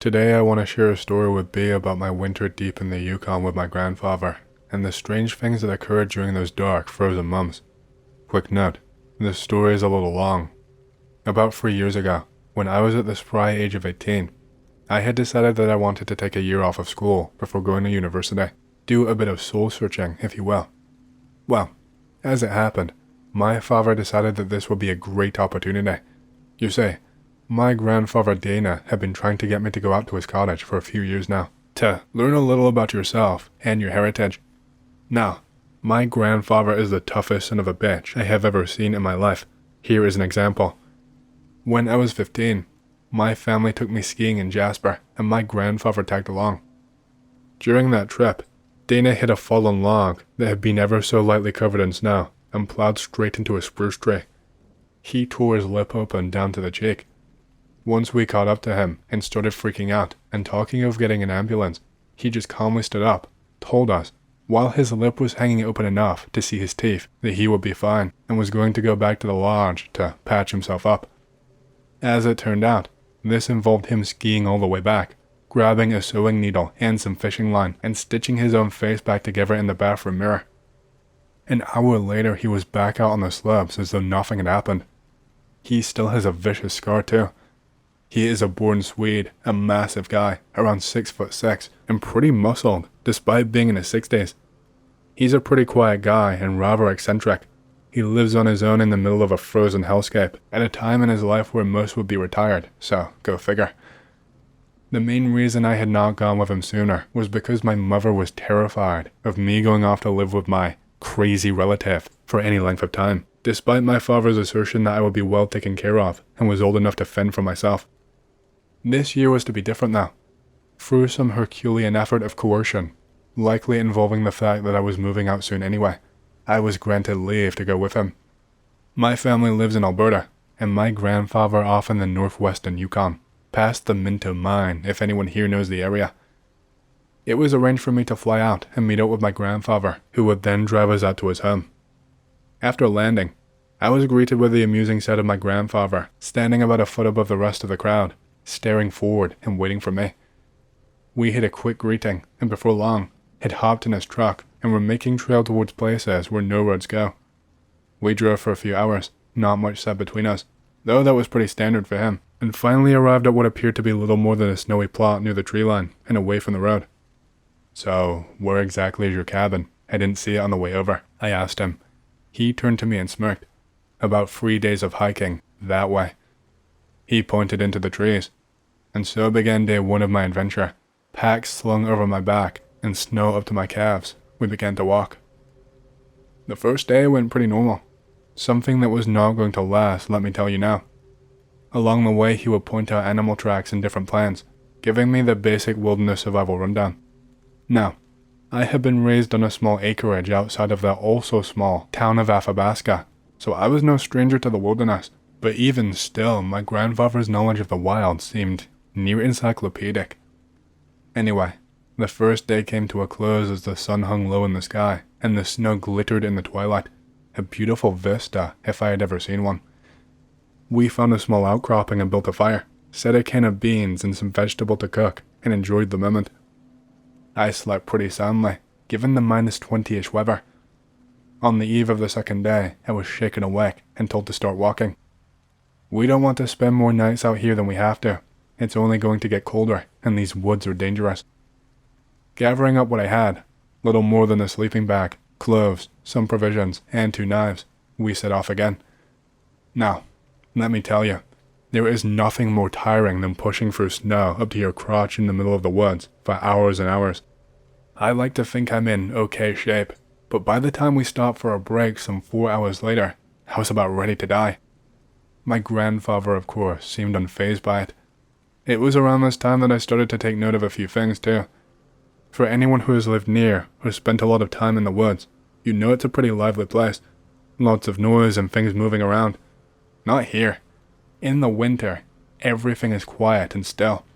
Today I want to share a story with B about my winter deep in the Yukon with my grandfather, and the strange things that occurred during those dark, frozen months. Quick note, this story is a little long. About 3 years ago, when I was at the spry age of 18, I had decided that I wanted to take a year off of school before going to university, do a bit of soul searching, if you will. Well, as it happened, my father decided that this would be a great opportunity. You see, my grandfather Dana had been trying to get me to go out to his cottage for a few years now, to learn a little about yourself and your heritage. Now, my grandfather is the toughest son of a bitch I have ever seen in my life. Here is an example. When I was 15, my family took me skiing in Jasper, and my grandfather tagged along. During that trip, Dana hit a fallen log that had been ever so lightly covered in snow and plowed straight into a spruce tree. He tore his lip open down to the cheek. Once we caught up to him and started freaking out and talking of getting an ambulance, he just calmly stood up, told us, while his lip was hanging open enough to see his teeth, that he would be fine and was going to go back to the lodge to patch himself up. As it turned out, this involved him skiing all the way back, grabbing a sewing needle and some fishing line and stitching his own face back together in the bathroom mirror. An hour later he was back out on the slopes as though nothing had happened. He still has a vicious scar too. He is a born Swede, a massive guy, around 6'6", and pretty muscled, despite being in his 60s. He's a pretty quiet guy and rather eccentric. He lives on his own in the middle of a frozen hellscape, at a time in his life where most would be retired, so go figure. The main reason I had not gone with him sooner was because my mother was terrified of me going off to live with my crazy relative for any length of time, despite my father's assertion that I would be well taken care of and was old enough to fend for myself. This year was to be different though. Through some Herculean effort of coercion, likely involving the fact that I was moving out soon anyway, I was granted leave to go with him. My family lives in Alberta, and my grandfather off in the northwestern Yukon, past the Minto mine if anyone here knows the area. It was arranged for me to fly out and meet up with my grandfather, who would then drive us out to his home. After landing, I was greeted with the amusing sight of my grandfather standing about a foot above the rest of the crowd, staring forward and waiting for me. We had a quick greeting, and before long, had hopped in his truck and were making trail towards places where no roads go. We drove for a few hours, not much said between us, though that was pretty standard for him, and finally arrived at what appeared to be little more than a snowy plot near the tree line and away from the road. "So, where exactly is your cabin? I didn't see it on the way over," I asked him. He turned to me and smirked. "About 3 days of hiking, that way." He pointed into the trees, and so began day one of my adventure. Packs slung over my back and snow up to my calves, we began to walk. The first day went pretty normal. Something that was not going to last, let me tell you now. Along the way he would point out animal tracks and different plants, giving me the basic wilderness survival rundown. Now, I had been raised on a small acreage outside of that also small town of Athabasca, so I was no stranger to the wilderness. But even still, my grandfather's knowledge of the wild seemed near encyclopedic. Anyway, the first day came to a close as the sun hung low in the sky, and the snow glittered in the twilight. A beautiful vista, if I had ever seen one. We found a small outcropping and built a fire, set a can of beans and some vegetable to cook, and enjoyed the moment. I slept pretty soundly, given the -20-ish weather. On the eve of the second day, I was shaken awake and told to start walking. "We don't want to spend more nights out here than we have to. It's only going to get colder, and these woods are dangerous." Gathering up what I had, little more than a sleeping bag, clothes, some provisions, and 2 knives, we set off again. Now, let me tell you, there is nothing more tiring than pushing through snow up to your crotch in the middle of the woods for hours and hours. I like to think I'm in okay shape, but by the time we stopped for a break some 4 hours later, I was about ready to die. My grandfather, of course, seemed unfazed by it. It was around this time that I started to take note of a few things too. For anyone who has lived near or spent a lot of time in the woods, you know it's a pretty lively place. Lots of noise and things moving around. Not here. In the winter, everything is quiet and still.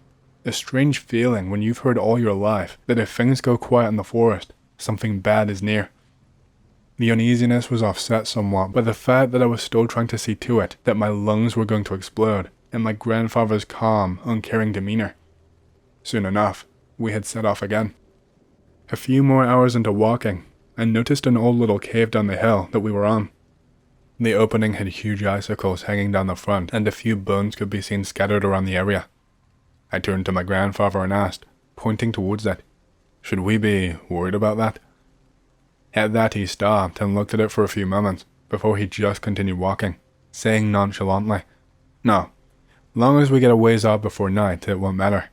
A strange feeling when you've heard all your life that if things go quiet in the forest, something bad is near. The uneasiness was offset somewhat by the fact that I was still trying to see to it that my lungs were going to explode, and my grandfather's calm, uncaring demeanor. Soon enough, we had set off again. A few more hours into walking, I noticed an old little cave down the hill that we were on. The opening had huge icicles hanging down the front, and a few bones could be seen scattered around the area. I turned to my grandfather and asked, pointing towards it, should we be worried about that? At that he stopped and looked at it for a few moments before he just continued walking, saying nonchalantly, no, long as we get a ways out before night, it won't matter.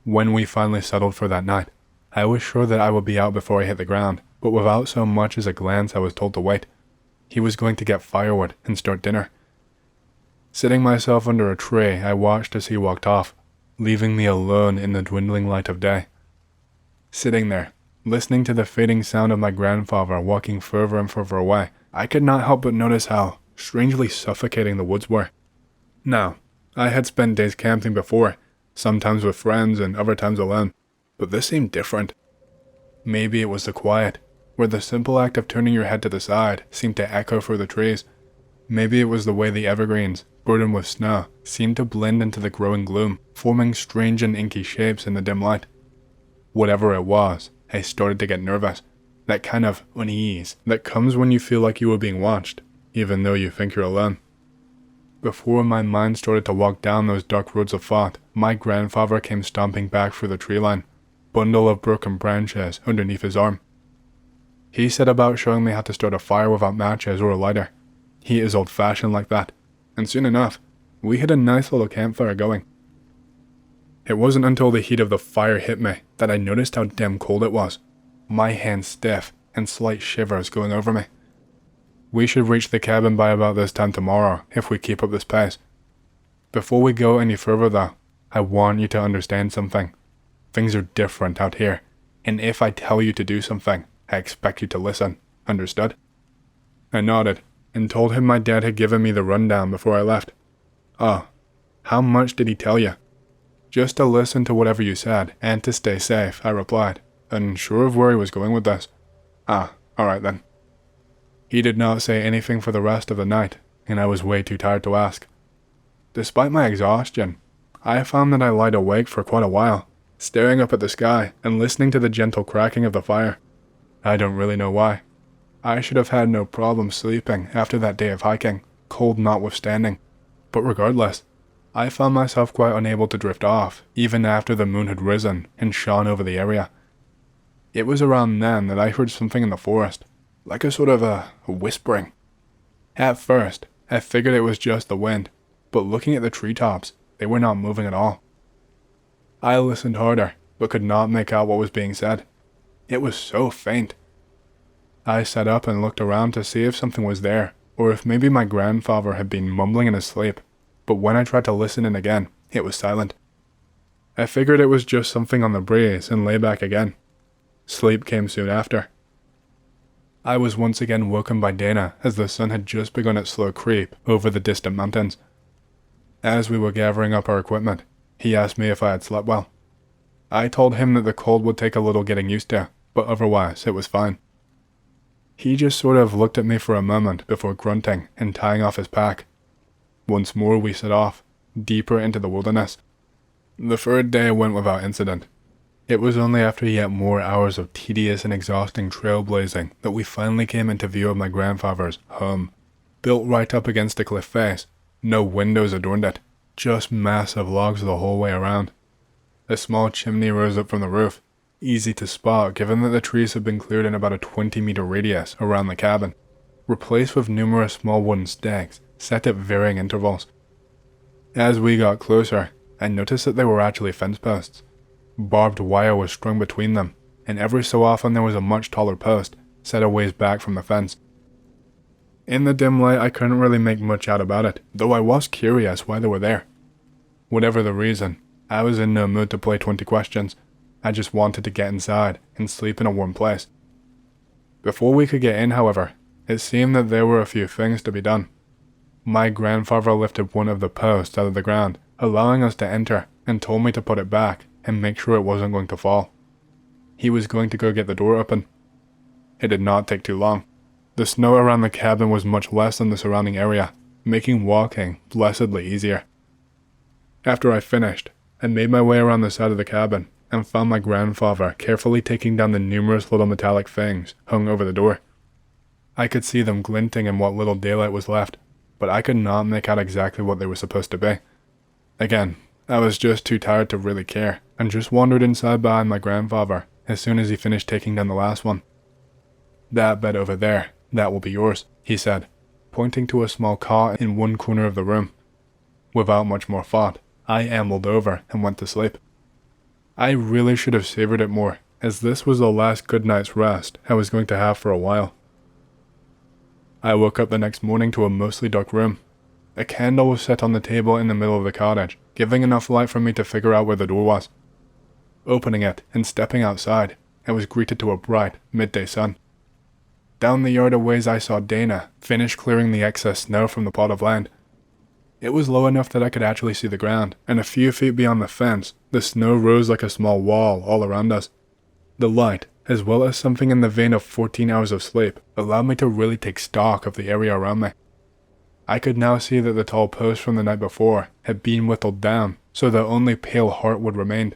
When we finally settled for that night, I was sure that I would be out before I hit the ground, but without so much as a glance I was told to wait. He was going to get firewood and start dinner. Sitting myself under a tree, I watched as he walked off, leaving me alone in the dwindling light of day. Sitting there, listening to the fading sound of my grandfather walking further and further away, I could not help but notice how strangely suffocating the woods were. Now, I had spent days camping before, sometimes with friends and other times alone, but this seemed different. Maybe it was the quiet, where the simple act of turning your head to the side seemed to echo through the trees. Maybe it was the way the evergreens, burdened with snow, seemed to blend into the growing gloom, forming strange and inky shapes in the dim light. Whatever it was, I started to get nervous, that kind of unease that comes when you feel like you are being watched, even though you think you're alone. Before my mind started to walk down those dark roads of thought, my grandfather came stomping back through the tree line, bundle of broken branches underneath his arm. He set about showing me how to start a fire without matches or a lighter. He is old-fashioned like that, and soon enough, we had a nice little campfire going. It wasn't until the heat of the fire hit me that I noticed how damn cold it was, my hands stiff and slight shivers going over me. We should reach the cabin by about this time tomorrow if we keep up this pace. Before we go any further though, I want you to understand something. Things are different out here, and if I tell you to do something, I expect you to listen. Understood? I nodded, and told him my dad had given me the rundown before I left. Oh, how much did he tell you? Just to listen to whatever you said, and to stay safe, I replied, unsure of where he was going with this. Ah, alright then. He did not say anything for the rest of the night, and I was way too tired to ask. Despite my exhaustion, I found that I lied awake for quite a while, staring up at the sky and listening to the gentle cracking of the fire. I don't really know why. I should have had no problem sleeping after that day of hiking, cold notwithstanding. But regardless, I found myself quite unable to drift off, even after the moon had risen and shone over the area. It was around then that I heard something in the forest, like a sort of a whispering. At first, I figured it was just the wind, but looking at the treetops, they were not moving at all. I listened harder, but could not make out what was being said. It was so faint. I sat up and looked around to see if something was there, or if maybe my grandfather had been mumbling in his sleep, but when I tried to listen in again, it was silent. I figured it was just something on the breeze and lay back again. Sleep came soon after. I was once again woken by Dana as the sun had just begun its slow creep over the distant mountains. As we were gathering up our equipment, he asked me if I had slept well. I told him that the cold would take a little getting used to, but otherwise it was fine. He just sort of looked at me for a moment before grunting and tying off his pack. Once more we set off, deeper into the wilderness. The third day went without incident. It was only after yet more hours of tedious and exhausting trailblazing that we finally came into view of my grandfather's home, built right up against a cliff face. No windows adorned it, just massive logs the whole way around. A small chimney rose up from the roof, easy to spot given that the trees had been cleared in about a 20-meter radius around the cabin, replaced with numerous small wooden stakes set at varying intervals. As we got closer, I noticed that they were actually fence posts. Barbed wire was strung between them, and every so often there was a much taller post set a ways back from the fence. In the dim light, I couldn't really make much out about it, though I was curious why they were there. Whatever the reason, I was in no mood to play 20 questions. I just wanted to get inside and sleep in a warm place. Before we could get in, however, it seemed that there were a few things to be done. My grandfather lifted one of the posts out of the ground, allowing us to enter, and told me to put it back and make sure it wasn't going to fall. He was going to go get the door open. It did not take too long. The snow around the cabin was much less than the surrounding area, making walking blessedly easier. After I finished, I made my way around the side of the cabin and found my grandfather carefully taking down the numerous little metallic things hung over the door. I could see them glinting in what little daylight was left, but I could not make out exactly what they were supposed to be. Again, I was just too tired to really care, and just wandered inside behind my grandfather as soon as he finished taking down the last one. "That bed over there, that will be yours," he said, pointing to a small cot in one corner of the room. Without much more thought, I ambled over and went to sleep. I really should have savored it more, as this was the last good night's rest I was going to have for a while. I woke up the next morning to a mostly dark room. A candle was set on the table in the middle of the cottage, giving enough light for me to figure out where the door was. Opening it and stepping outside, I was greeted to a bright, midday sun. Down the yard a ways I saw Dana finish clearing the excess snow from the plot of land. It was low enough that I could actually see the ground, and a few feet beyond the fence, the snow rose like a small wall all around us. The light, as well as something in the vein of 14 hours of sleep, allowed me to really take stock of the area around me. I could now see that the tall posts from the night before had been whittled down, so that only pale heartwood remained.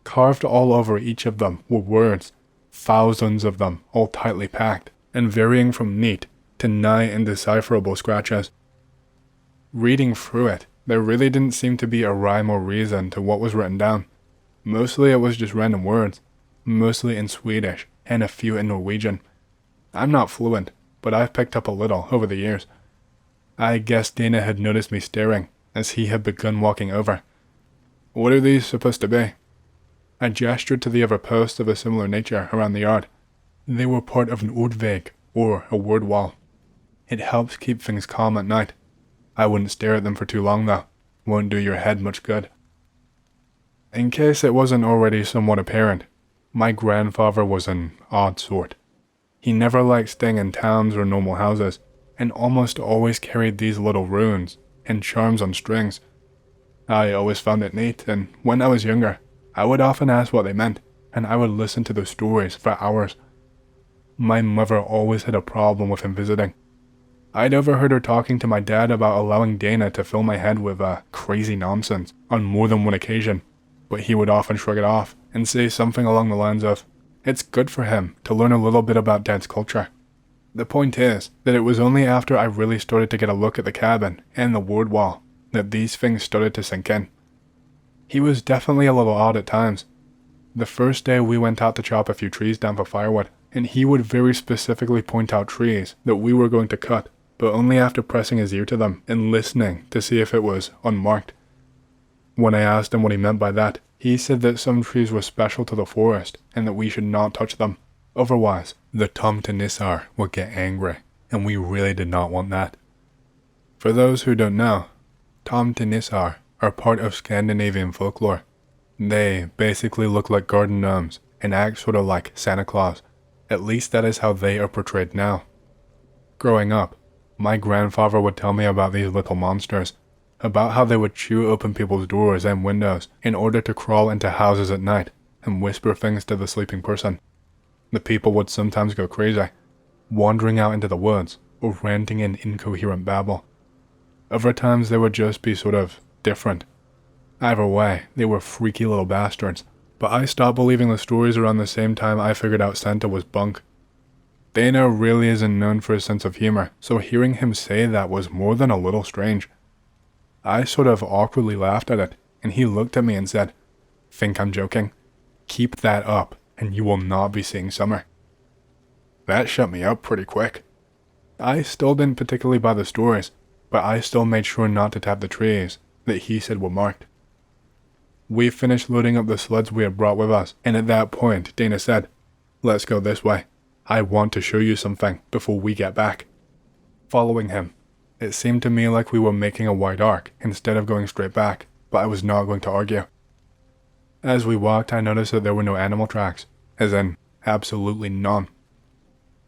Carved all over each of them were words, thousands of them, all tightly packed, and varying from neat to nigh indecipherable scratches. Reading through it, there really didn't seem to be a rhyme or reason to what was written down. Mostly it was just random words, mostly in Swedish, and a few in Norwegian. I'm not fluent, but I've picked up a little over the years. I guess Dana had noticed me staring, as he had begun walking over. "What are these supposed to be?" I gestured to the other posts of a similar nature around the yard. They were part of an ordvägg, or a word wall. It helps keep things calm at night. I wouldn't stare at them for too long though. Won't do your head much good. In case it wasn't already somewhat apparent, my grandfather was an odd sort. He never liked staying in towns or normal houses, and almost always carried these little runes and charms on strings. I always found it neat, and when I was younger, I would often ask what they meant, and I would listen to those stories for hours. My mother always had a problem with him visiting. I'd overheard her talking to my dad about allowing Dana to fill my head with crazy nonsense on more than one occasion, but he would often shrug it off and say something along the lines of, "It's good for him to learn a little bit about Dad's culture." The point is that it was only after I really started to get a look at the cabin and the ward wall that these things started to sink in. He was definitely a little odd at times. The first day we went out to chop a few trees down for firewood, and he would very specifically point out trees that we were going to cut, but only after pressing his ear to them and listening to see if it was unmarked. When I asked him what he meant by that, he said that some trees were special to the forest and that we should not touch them. Otherwise, the tomtenissar would get angry, and we really did not want that. For those who don't know, tomtenissar are part of Scandinavian folklore. They basically look like garden gnomes and act sort of like Santa Claus. At least that is how they are portrayed now. Growing up, my grandfather would tell me about these little monsters, about how they would chew open people's doors and windows in order to crawl into houses at night and whisper things to the sleeping person. The people would sometimes go crazy, wandering out into the woods or ranting in incoherent babble. Other times they would just be sort of different. Either way, they were freaky little bastards, but I stopped believing the stories around the same time I figured out Santa was bunk. Dana really isn't known for his sense of humor, so hearing him say that was more than a little strange. I sort of awkwardly laughed at it, and he looked at me and said, "Think I'm joking? Keep that up, and you will not be seeing summer." That shut me up pretty quick. I still didn't particularly buy the stories, but I still made sure not to tap the trees that he said were marked. We finished loading up the sleds we had brought with us, and at that point Dana said, "Let's go this way. I want to show you something before we get back." Following him, it seemed to me like we were making a wide arc instead of going straight back, but I was not going to argue. As we walked, I noticed that there were no animal tracks, as in, absolutely none.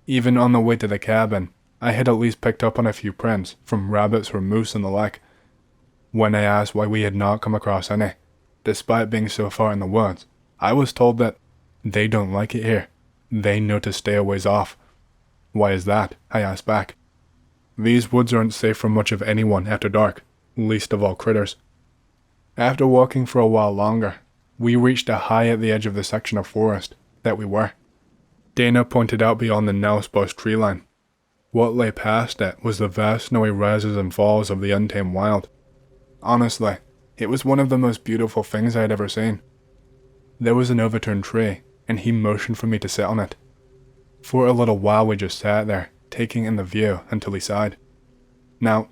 Even on the way to the cabin, I had at least picked up on a few prints from rabbits or moose and the like. When I asked why we had not come across any, despite being so far in the woods, I was told that they don't like it here. They know to stay a ways off. "Why is that?" I asked back. "These woods aren't safe for much of anyone after dark, least of all critters." After walking for a while longer, we reached a high at the edge of the section of forest that we were. Dana pointed out beyond the now sparse tree line. What lay past it was the vast snowy rises and falls of the untamed wild. Honestly, it was one of the most beautiful things I had ever seen. There was an overturned tree, and he motioned for me to sit on it. For a little while we just sat there, taking in the view until he sighed. Now,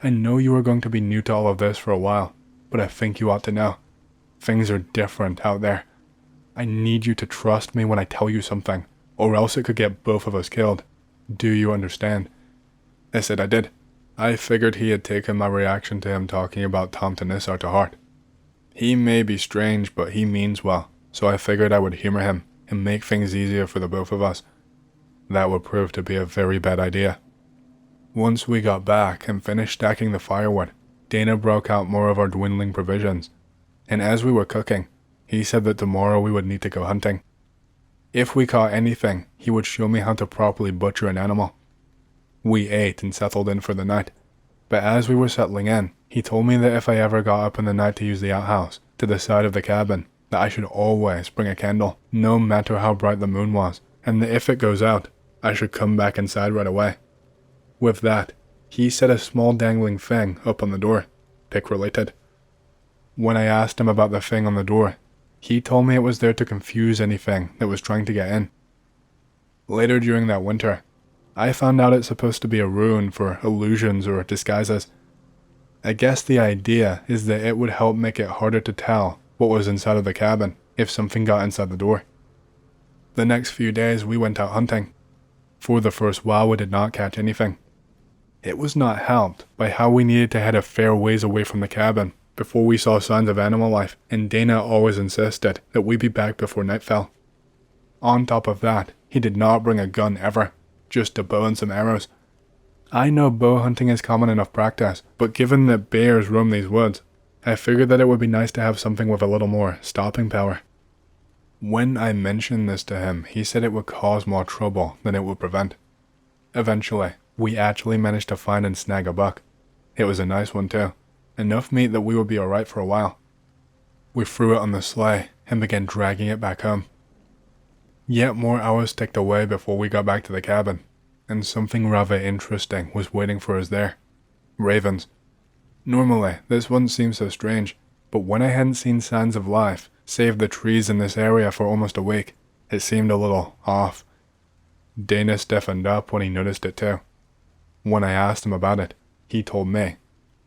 I know you are going to be new to all of this for a while, but I think you ought to know. Things are different out there. I need you to trust me when I tell you something, or else it could get both of us killed. Do you understand? I said I did. I figured he had taken my reaction to him talking about Tom Tenissar to heart. He may be strange, but he means well, so I figured I would humor him and make things easier for the both of us. That would prove to be a very bad idea. Once we got back and finished stacking the firewood, Dana broke out more of our dwindling provisions, and as we were cooking, he said that tomorrow we would need to go hunting. If we caught anything, he would show me how to properly butcher an animal. We ate and settled in for the night, but as we were settling in, he told me that if I ever got up in the night to use the outhouse, to the side of the cabin, that I should always bring a candle, no matter how bright the moon was, and that if it goes out, I should come back inside right away. With that, he set a small dangling thing up on the door, pick related. When I asked him about the thing on the door, he told me it was there to confuse anything that was trying to get in. Later during that winter, I found out it's supposed to be a rune for illusions or disguises. I guess the idea is that it would help make it harder to tell what was inside of the cabin if something got inside the door. The next few days we went out hunting. For the first while we did not catch anything. It was not helped by how we needed to head a fair ways away from the cabin before we saw signs of animal life, and Dana always insisted that we be back before night fell. On top of that, he did not bring a gun ever, just a bow and some arrows. I know bow hunting is common enough practice, but given that bears roam these woods, I figured that it would be nice to have something with a little more stopping power. When I mentioned this to him, he said it would cause more trouble than it would prevent. Eventually, we actually managed to find and snag a buck. It was a nice one too. Enough meat that we would be alright for a while. We threw it on the sleigh and began dragging it back home. Yet more hours ticked away before we got back to the cabin, and something rather interesting was waiting for us there. Ravens. Normally, this wouldn't seem so strange, but when I hadn't seen signs of life, save the trees in this area for almost a week, it seemed a little off. Dana stiffened up when he noticed it too. When I asked him about it, he told me,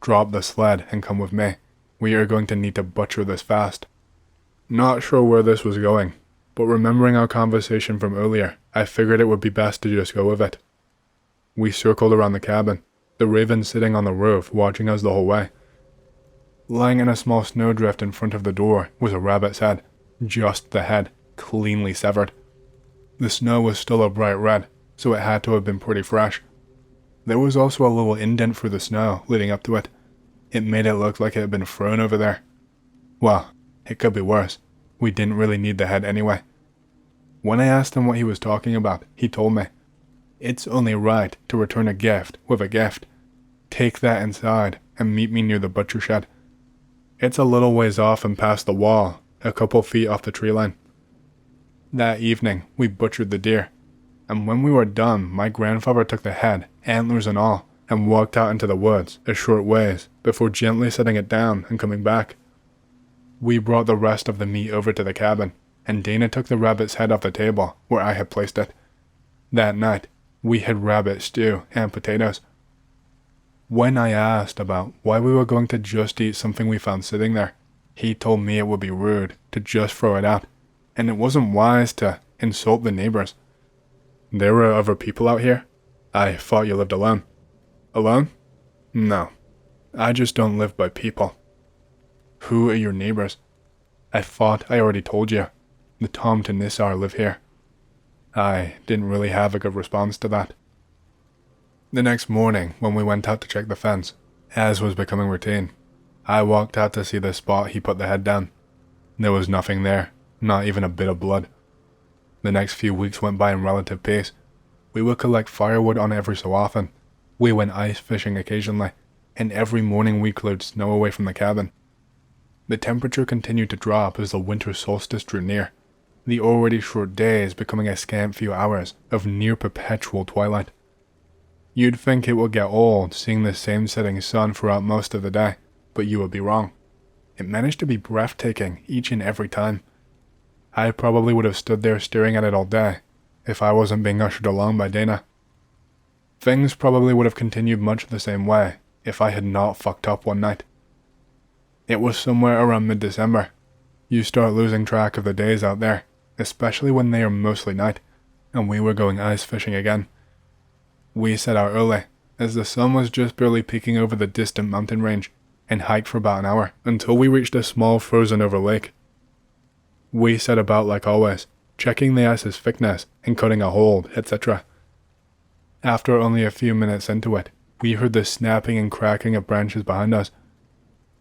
"Drop the sled and come with me. We are going to need to butcher this fast." Not sure where this was going, but remembering our conversation from earlier, I figured it would be best to just go with it. We circled around the cabin, the raven sitting on the roof watching us the whole way. Lying in a small snowdrift in front of the door was a rabbit's head, just the head, cleanly severed. The snow was still a bright red, so it had to have been pretty fresh. There was also a little indent through the snow leading up to it. It made it look like it had been thrown over there. Well, it could be worse. We didn't really need the head anyway. When I asked him what he was talking about, he told me, "It's only right to return a gift with a gift. Take that inside and meet me near the butcher shed. It's a little ways off and past the wall, a couple feet off the tree line." That evening, we butchered the deer, and when we were done, my grandfather took the head, antlers and all, and walked out into the woods a short ways before gently setting it down and coming back. We brought the rest of the meat over to the cabin, and Dana took the rabbit's head off the table where I had placed it. That night, we had rabbit stew and potatoes. When I asked about why we were going to just eat something we found sitting there, he told me it would be rude to just throw it out, and it wasn't wise to insult the neighbors. "There were other people out here? I thought you lived alone." "Alone? No. I just don't live by people." "Who are your neighbors?" "I thought I already told you. The Tom Tenissar live here." I didn't really have a good response to that. The next morning, when we went out to check the fence, as was becoming routine, I walked out to see the spot he put the head down. There was nothing there, not even a bit of blood. The next few weeks went by in relative peace. We would collect firewood on every so often. We went ice fishing occasionally, and every morning we cleared snow away from the cabin. The temperature continued to drop as the winter solstice drew near, the already short days becoming a scant few hours of near perpetual twilight. You'd think it would get old seeing the same setting sun throughout most of the day, but you would be wrong. It managed to be breathtaking each and every time. I probably would have stood there staring at it all day if I wasn't being ushered along by Dana. Things probably would have continued much the same way if I had not fucked up one night. It was somewhere around mid-December. You start losing track of the days out there, especially when they are mostly night, and we were going ice fishing again. We set out early, as the sun was just barely peeking over the distant mountain range, and hiked for about an hour until we reached a small frozen-over lake. We set about like always, checking the ice's thickness and cutting a hold, etc. After only a few minutes into it, we heard the snapping and cracking of branches behind us.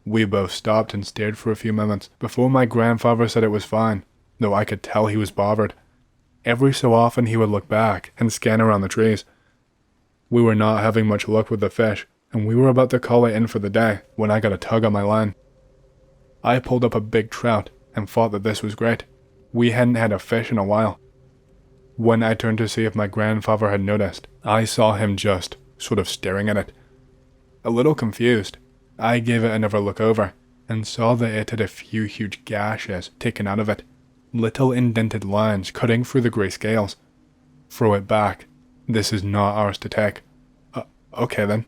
We both stopped and stared for a few moments before my grandfather said it was fine, though I could tell he was bothered. Every so often he would look back and scan around the trees. We were not having much luck with the fish, and we were about to call it in for the day when I got a tug on my line. I pulled up a big trout and thought that this was great. We hadn't had a fish in a while. When I turned to see if my grandfather had noticed, I saw him just sort of staring at it. A little confused, I gave it another look over and saw that it had a few huge gashes taken out of it, little indented lines cutting through the grey scales. Throw it back. This is not ours to take. Okay then.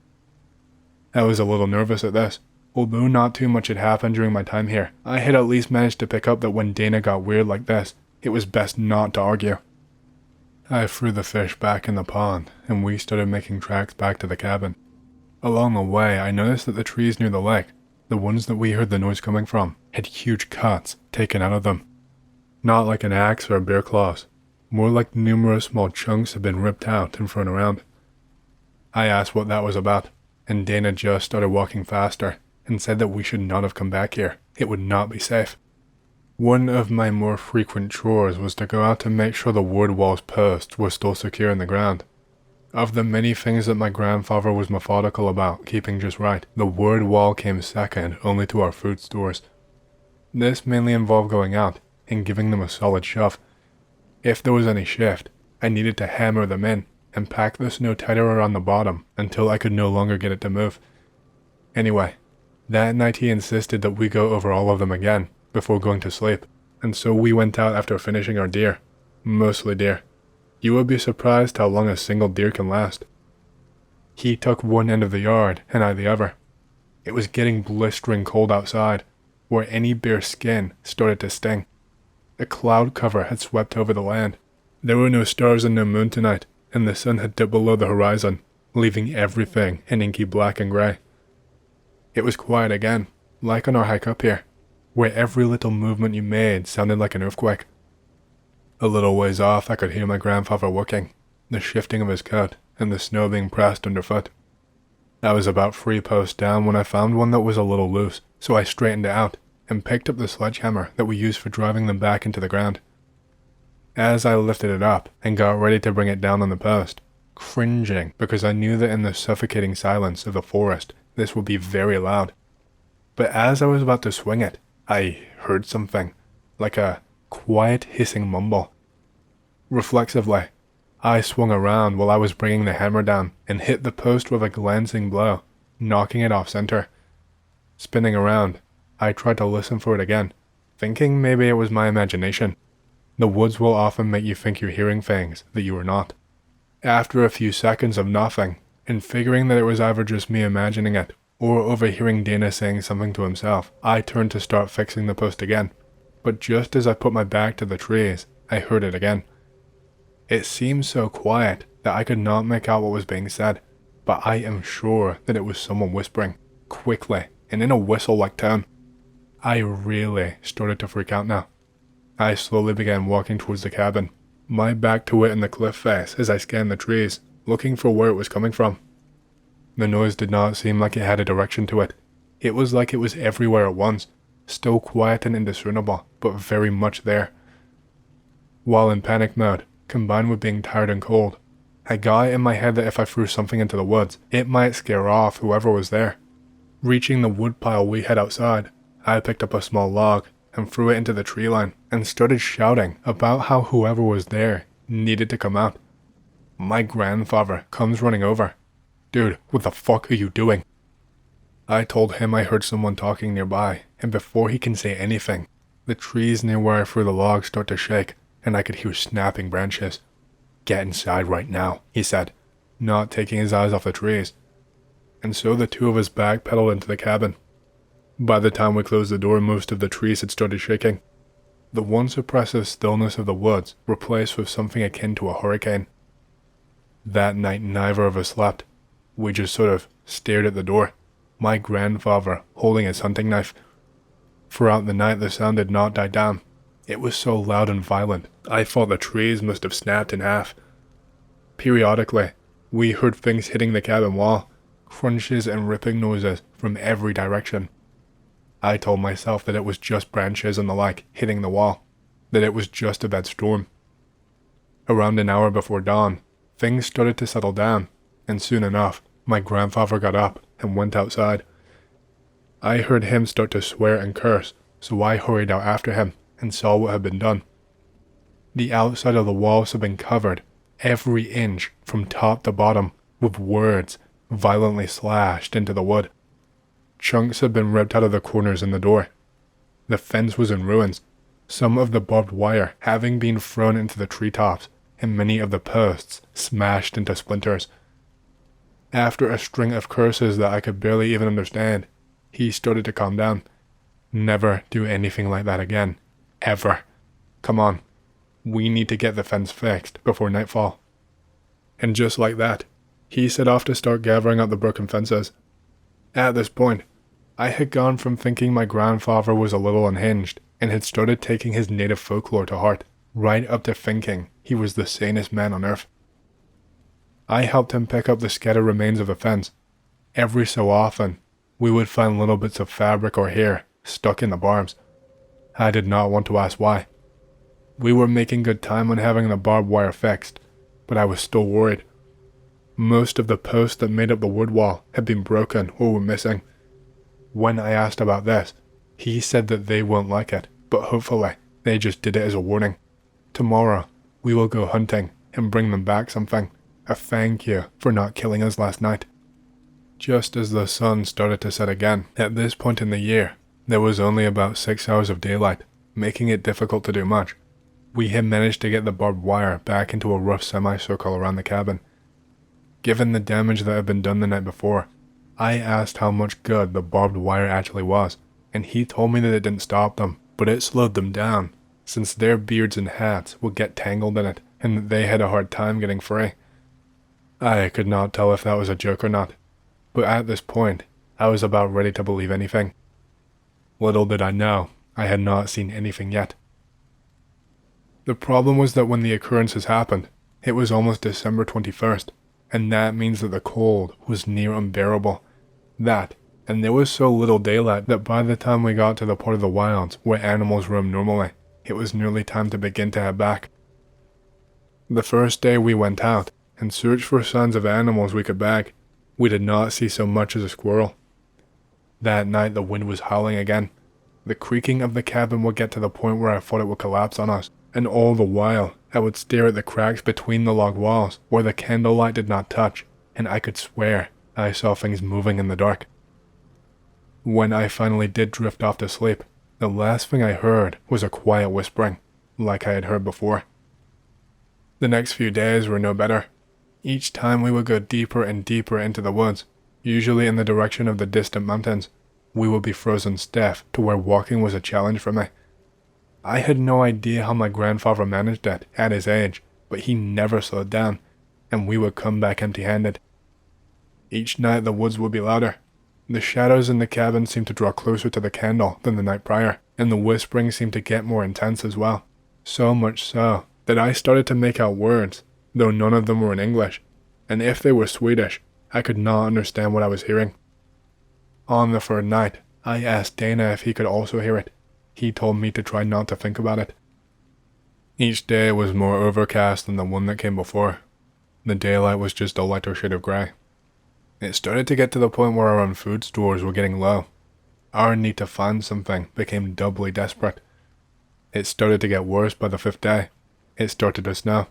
I was a little nervous at this. Although not too much had happened during my time here, I had at least managed to pick up that when Dana got weird like this, it was best not to argue. I threw the fish back in the pond, and we started making tracks back to the cabin. Along the way, I noticed that the trees near the lake, the ones that we heard the noise coming from, had huge cuts taken out of them. Not like an axe or a bear claws, more like numerous small chunks had been ripped out and thrown around. I asked what that was about, and Dana just started walking faster and said that we should not have come back here. It would not be safe. One of my more frequent chores was to go out to make sure the wood wall's posts were still secure in the ground. Of the many things that my grandfather was methodical about keeping just right, the wood wall came second only to our food stores. This mainly involved going out and giving them a solid shove. If there was any shift, I needed to hammer them in and pack the snow tighter around the bottom until I could no longer get it to move. Anyway, that night he insisted that we go over all of them again before going to sleep, and so we went out after finishing our deer. Mostly deer. You would be surprised how long a single deer can last. He took one end of the yard and I the other. It was getting blistering cold outside, where any bare skin started to sting. A cloud cover had swept over the land. There were no stars and no moon tonight, and the sun had dipped below the horizon, leaving everything in inky black and grey. It was quiet again, like on our hike up here, where every little movement you made sounded like an earthquake. A little ways off I could hear my grandfather working, the shifting of his coat and the snow being pressed underfoot. I was about 3 posts down when I found one that was a little loose, so I straightened it out and picked up the sledgehammer that we used for driving them back into the ground. As I lifted it up and got ready to bring it down on the post, cringing because I knew that in the suffocating silence of the forest this would be very loud. But as I was about to swing it, I heard something, like a quiet hissing mumble. Reflexively, I swung around while I was bringing the hammer down and hit the post with a glancing blow, knocking it off center. Spinning around, I tried to listen for it again, thinking maybe it was my imagination. The woods will often make you think you're hearing things that you are not. After a few seconds of nothing, and figuring that it was either just me imagining it or overhearing Dana saying something to himself, I turned to start fixing the post again. But just as I put my back to the trees, I heard it again. It seemed so quiet that I could not make out what was being said, but I am sure that it was someone whispering, quickly, and in a whistle-like tone. I really started to freak out now. I slowly began walking towards the cabin, my back to it in the cliff face as I scanned the trees, looking for where it was coming from. The noise did not seem like it had a direction to it. It was like it was everywhere at once, still quiet and indiscernible, but very much there. While in panic mode, combined with being tired and cold, I got it in my head that if I threw something into the woods, it might scare off whoever was there. Reaching the woodpile we had outside, I picked up a small log and threw it into the tree line and started shouting about how whoever was there needed to come out. My grandfather comes running over. "Dude, what the fuck are you doing?" I told him I heard someone talking nearby, and before he can say anything, the trees near where I threw the log start to shake, and I could hear snapping branches. "Get inside right now," he said, not taking his eyes off the trees. And so the two of us backpedaled into the cabin. By the time we closed the door, most of the trees had started shaking. The once oppressive stillness of the woods replaced with something akin to a hurricane. That night neither of us slept. We just sort of stared at the door, my grandfather holding his hunting knife. Throughout the night the sound did not die down. It was so loud and violent, I thought the trees must have snapped in half. Periodically, we heard things hitting the cabin wall, crunches and ripping noises from every direction. I told myself that it was just branches and the like hitting the wall, that it was just a bad storm. Around an hour before dawn, things started to settle down, and soon enough, my grandfather got up and went outside. I heard him start to swear and curse, so I hurried out after him and saw what had been done. The outside of the walls had been covered, every inch from top to bottom, with words violently slashed into the wood. Chunks had been ripped out of the corners in the door. The fence was in ruins, some of the barbed wire having been thrown into the treetops, and many of the posts smashed into splinters. After a string of curses that I could barely even understand, he started to calm down. "Never do anything like that again. Ever. Come on. We need to get the fence fixed before nightfall." And just like that, he set off to start gathering up the broken fences. At this point, I had gone from thinking my grandfather was a little unhinged and had started taking his native folklore to heart, right up to thinking he was the sanest man on earth. I helped him pick up the scattered remains of the fence. Every so often, we would find little bits of fabric or hair stuck in the barbs. I did not want to ask why. We were making good time on having the barbed wire fixed, but I was still worried. Most of the posts that made up the wood wall had been broken or were missing. When I asked about this, he said that they won't like it, but hopefully they just did it as a warning. Tomorrow, we will go hunting and bring them back something, a thank you for not killing us last night. Just as the sun started to set again, at this point in the year, there was only about 6 hours of daylight, making it difficult to do much. We had managed to get the barbed wire back into a rough semicircle around the cabin. Given the damage that had been done the night before, I asked how much good the barbed wire actually was, and he told me that it didn't stop them, but it slowed them down, since their beards and hats would get tangled in it, and that they had a hard time getting free. I could not tell if that was a joke or not, but at this point, I was about ready to believe anything. Little did I know, I had not seen anything yet. The problem was that when the occurrences happened, it was almost December 21st, and that means that the cold was near unbearable. That, and there was so little daylight that by the time we got to the part of the wilds where animals roam normally, it was nearly time to begin to head back. The first day we went out and searched for signs of animals we could bag. We did not see so much as a squirrel. That night the wind was howling again. The creaking of the cabin would get to the point where I thought it would collapse on us, and all the while I would stare at the cracks between the log walls where the candlelight did not touch, and I could swear I saw things moving in the dark. When I finally did drift off to sleep, the last thing I heard was a quiet whispering, like I had heard before. The next few days were no better. Each time we would go deeper and deeper into the woods, usually in the direction of the distant mountains. We would be frozen stiff to where walking was a challenge for me. I had no idea how my grandfather managed it at his age, but he never slowed down, and we would come back empty-handed. Each night the woods would be louder. The shadows in the cabin seemed to draw closer to the candle than the night prior, and the whispering seemed to get more intense as well. So much so that I started to make out words, though none of them were in English, and if they were Swedish, I could not understand what I was hearing. On the third night, I asked Dana if he could also hear it. He told me to try not to think about it. Each day was more overcast than the one that came before. The daylight was just a lighter shade of grey. It started to get to the point where our own food stores were getting low. Our need to find something became doubly desperate. It started to get worse by the 5th day. It started to snow.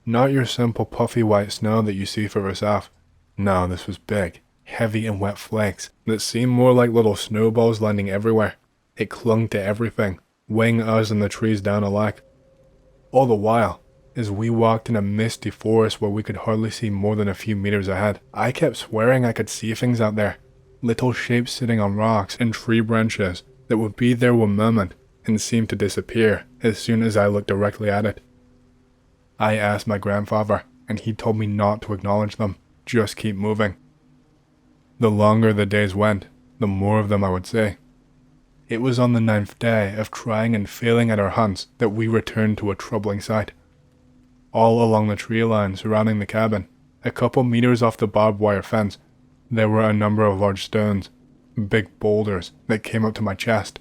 Not your simple puffy white snow that you see further south. No, this was big, heavy and wet flakes that seemed more like little snowballs landing everywhere. It clung to everything, weighing us and the trees down alike. All the while, as we walked in a misty forest where we could hardly see more than a few meters ahead, I kept swearing I could see things out there. Little shapes sitting on rocks and tree branches that would be there one moment and seem to disappear as soon as I looked directly at it. I asked my grandfather, and he told me not to acknowledge them, just keep moving. The longer the days went, the more of them I would see. It was on the 9th day of trying and failing at our hunts that we returned to a troubling sight. All along the tree line surrounding the cabin, a couple meters off the barbed wire fence, there were a number of large stones, big boulders that came up to my chest.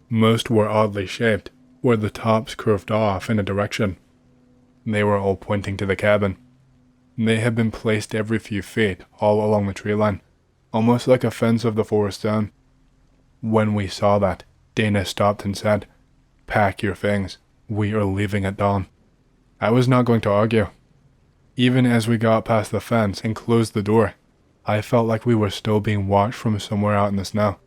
Most were oddly shaped, where the tops curved off in a direction. They were all pointing to the cabin. They had been placed every few feet all along the tree line, almost like a fence of the forest zone. When we saw that, Dana stopped and said, "Pack your things. We are leaving at dawn." I was not going to argue. Even as we got past the fence and closed the door, I felt like we were still being watched from somewhere out in the snow.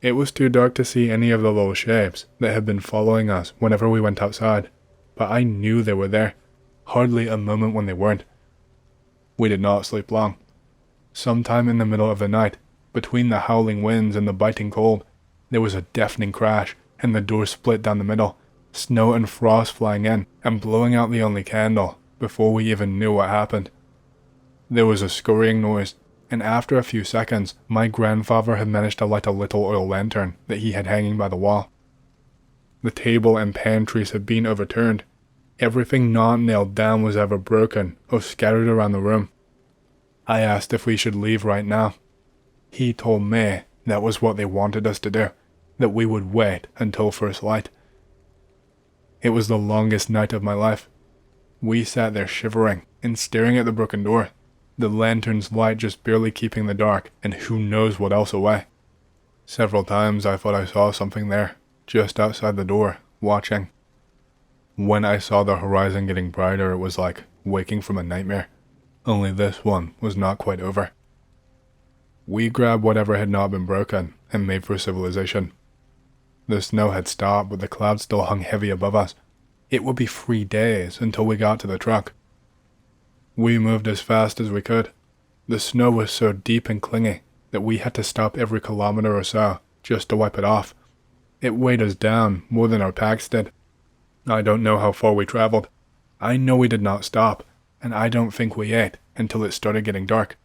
It was too dark to see any of the little shapes that had been following us whenever we went outside, but I knew they were there, hardly a moment when they weren't. We did not sleep long. Sometime in the middle of the night, between the howling winds and the biting cold, there was a deafening crash, and the door split down the middle, snow and frost flying in and blowing out the only candle before we even knew what happened. There was a scurrying noise, and after a few seconds, my grandfather had managed to light a little oil lantern that he had hanging by the wall. The table and pantries had been overturned. Everything not nailed down was ever broken or scattered around the room. I asked if we should leave right now. He told me that was what they wanted us to do, that we would wait until first light. It was the longest night of my life. We sat there shivering and staring at the broken door, the lantern's light just barely keeping the dark and who knows what else away. Several times I thought I saw something there, just outside the door, watching. When I saw the horizon getting brighter, it was like waking from a nightmare, only this one was not quite over. We grabbed whatever had not been broken and made for civilization. The snow had stopped, but the clouds still hung heavy above us. It would be 3 days until we got to the truck. We moved as fast as we could. The snow was so deep and clingy that we had to stop every kilometer or so just to wipe it off. It weighed us down more than our packs did. I don't know how far we traveled. I know we did not stop, and I don't think we ate until it started getting dark.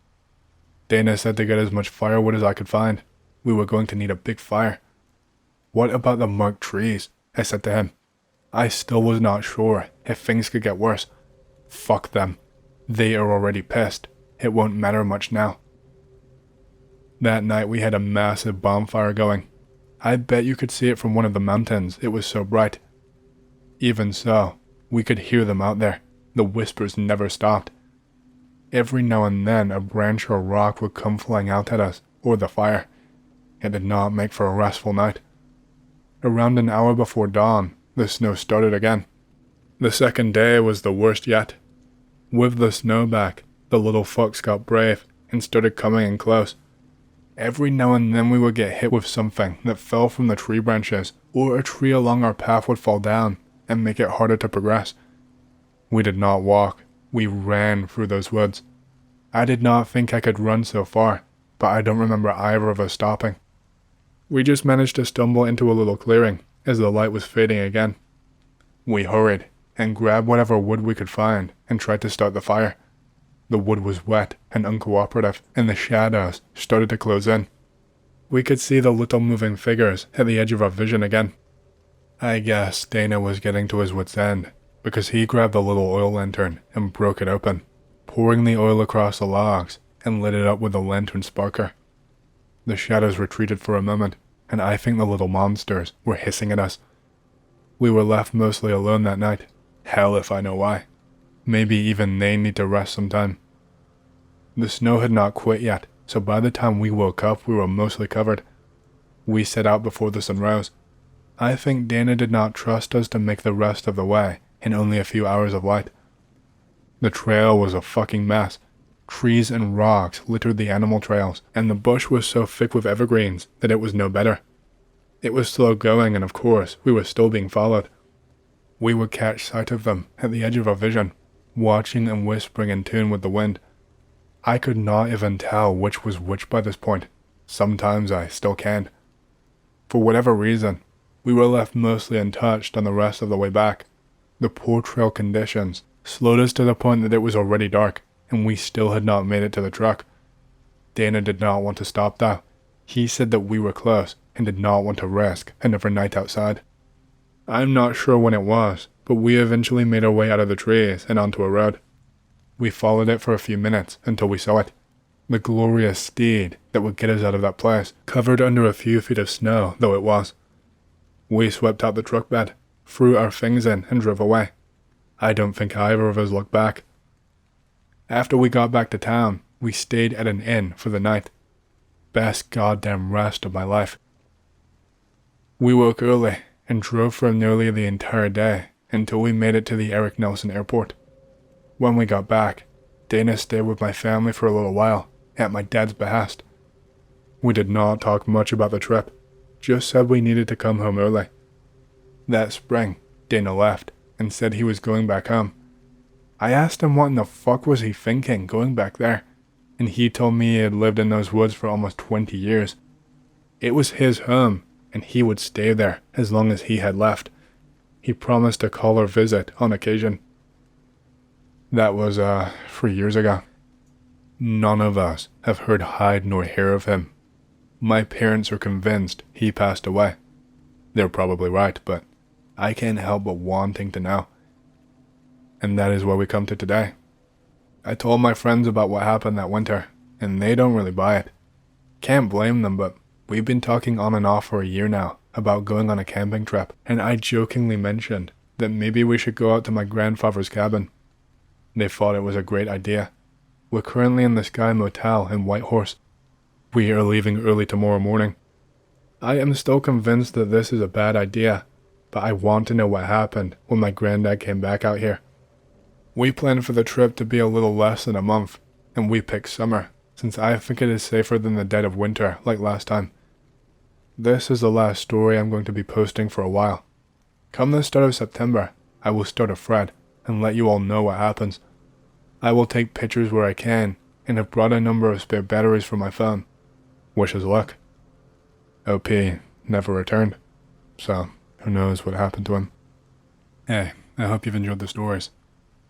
Dana said to get as much firewood as I could find. We were going to need a big fire. What about the marked trees? I said to him. I still was not sure if things could get worse. Fuck them. They are already pissed. It won't matter much now. That night we had a massive bonfire going. I bet you could see it from one of the mountains, it was so bright. Even so, we could hear them out there. The whispers never stopped. Every now and then a branch or rock would come flying out at us, or the fire. It did not make for a restful night. Around an hour before dawn, the snow started again. The second day was the worst yet. With the snow back, the little fucks got brave and started coming in close. Every now and then we would get hit with something that fell from the tree branches, or a tree along our path would fall down and make it harder to progress. We did not walk, we ran through those woods. I did not think I could run so far, but I don't remember either of us stopping. We just managed to stumble into a little clearing as the light was fading again. We hurried and grabbed whatever wood we could find and tried to start the fire. The wood was wet and uncooperative, and the shadows started to close in. We could see the little moving figures at the edge of our vision again. I guess Dana was getting to his wit's end, because he grabbed the little oil lantern and broke it open, pouring the oil across the logs and lit it up with the lantern sparker. The shadows retreated for a moment, and I think the little monsters were hissing at us. We were left mostly alone that night. Hell if I know why. Maybe even they need to rest sometime. The snow had not quit yet, so by the time we woke up we were mostly covered. We set out before the sun rose. I think Dana did not trust us to make the rest of the way in only a few hours of light. The trail was a fucking mess. Trees and rocks littered the animal trails, and the bush was so thick with evergreens that it was no better. It was slow going, and of course, we were still being followed. We would catch sight of them at the edge of our vision, watching and whispering in tune with the wind. I could not even tell which was which by this point. Sometimes I still can't. For whatever reason, we were left mostly untouched on the rest of the way back. The poor trail conditions slowed us to the point that it was already dark, and we still had not made it to the truck. Dana did not want to stop though. He said that we were close and did not want to risk another night outside. I'm not sure when it was, but we eventually made our way out of the trees and onto a road. We followed it for a few minutes until we saw it. The glorious steed that would get us out of that place, covered under a few feet of snow though it was. We swept out the truck bed, threw our things in, and drove away. I don't think either of us looked back. After we got back to town, we stayed at an inn for the night. Best goddamn rest of my life. We woke early and drove for nearly the entire day until we made it to the Eric Nelson Airport. When we got back, Dana stayed with my family for a little while, at my dad's behest. We did not talk much about the trip, just said we needed to come home early. That spring, Dana left and said he was going back home. I asked him what in the fuck was he thinking going back there, and he told me he had lived in those woods for almost 20 years. It was his home, and he would stay there as long as he had left. He promised to call or visit on occasion. That was, 3 years ago. None of us have heard hide nor hair of him. My parents are convinced he passed away. They're probably right, but I can't help but wanting to know. And that is where we come to today. I told my friends about what happened that winter, and they don't really buy it. Can't blame them, but we've been talking on and off for a year now about going on a camping trip, and I jokingly mentioned that maybe we should go out to my grandfather's cabin. They thought it was a great idea. We're currently in the Sky Motel in Whitehorse. We are leaving early tomorrow morning. I am still convinced that this is a bad idea, but I want to know what happened when my granddad came back out here. We planned for the trip to be a little less than a month, and we picked summer, since I think it is safer than the dead of winter like last time. This is the last story I'm going to be posting for a while. Come the start of September, I will start a thread and let you all know what happens. I will take pictures where I can, and have brought a number of spare batteries for my phone. Wish us luck. OP never returned, so who knows what happened to him. Hey, I hope you've enjoyed the stories.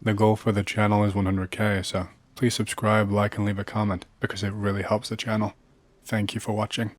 The goal for the channel is 100k, so please subscribe, like, and leave a comment because it really helps the channel. Thank you for watching.